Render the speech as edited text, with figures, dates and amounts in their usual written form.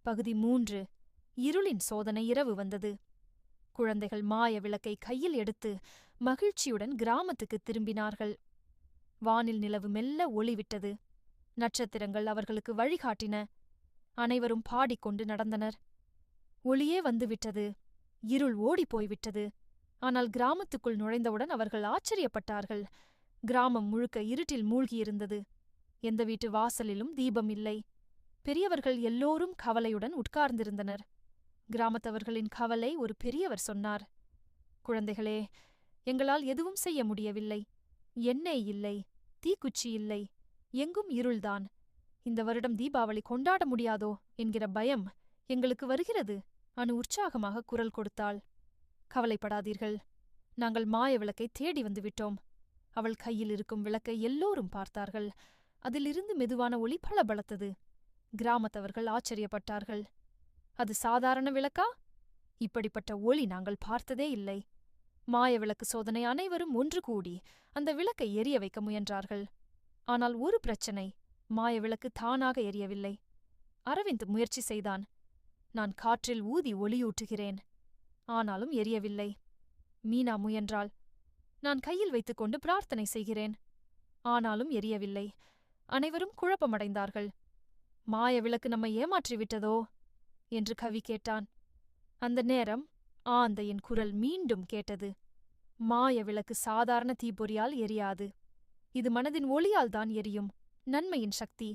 பகுதி 3. இருளின் சோதனை. இரவு வந்தது. குழந்தைகள் மாய விளக்கை கையில் எடுத்து மகிழ்ச்சியுடன் கிராமத்துக்குத் திரும்பினார்கள். வானில் நிலவு மெல்ல ஒளிவிட்டது. நட்சத்திரங்கள் அவர்களுக்கு வழிகாட்டின. அனைவரும் பாடிக்கொண்டு நடந்தனர். ஒளியே வந்துவிட்டது. இருள் ஓடிப்போய்விட்டது. ஆனால் கிராமத்துக்குள் நுழைந்தவுடன் அவர்கள் ஆச்சரியப்பட்டார்கள். கிராமம் முழுக்க இருட்டில் மூழ்கியிருந்தது. எந்த வீட்டு வாசலிலும் தீபம் இல்லை. பெரியவர்கள் எல்லோரும் கவலையுடன் உட்கார்ந்திருந்தனர். கிராமத்தவர்களின் கவலை ஒரு பெரியவர் சொன்னார். குழந்தைகளே, எங்களால் எதுவும் செய்ய முடியவில்லை. எண்ணெய் இல்லை, தீக்குச்சி இல்லை, எங்கும் இருள்தான். இந்த வருடம் தீபாவளி கொண்டாட முடியாதோ என்கிற பயம் எங்களுக்கு வருகிறது. அனு உற்சாகமாக குரல் கொடுத்தாள். கவலைப்படாதீர்கள், நாங்கள் மாய விளக்கை தேடி வந்துவிட்டோம். அவள் கையில் இருக்கும் விளக்கை எல்லோரும் பார்த்தார்கள். அதிலிருந்து மெதுவான ஒளி பளபளத்தது. கிராமத்தவர்கள் ஆச்சரியப்பட்டார்கள். அது சாதாரண விளக்கா? இப்படிப்பட்ட ஒளி நாங்கள் பார்த்ததே இல்லை. மாய விளக்கு சோதனை. அனைவரும் ஒன்று கூடி அந்த விளக்கை எரிய வைக்க முயன்றார்கள். ஆனால் ஒரு பிரச்சனை, மாய விளக்கு தானாக எரியவில்லை. அரவிந்த் முயற்சி செய்தான். நான் காற்றில் ஊதி ஒளியூட்டுகிறேன், ஆனாலும் எரியவில்லை. மீனா முயன்றாள். நான் கையில் வைத்துக்கொண்டு பிரார்த்தனை செய்கிறேன், ஆனாலும் எரியவில்லை. அனைவரும் குழப்பமடைந்தார்கள். மாய விளக்கு நம்மை ஏமாற்றிவிட்டதோ என்று கவி கேட்டான். அந்த நேரம் ஆந்தையின் குரல் மீண்டும் கேட்டது. மாய விளக்கு சாதாரண தீப்பொறியால் எரியாது. இது மனதின் ஒளியால் தான் எரியும். நன்மையின் சக்தி,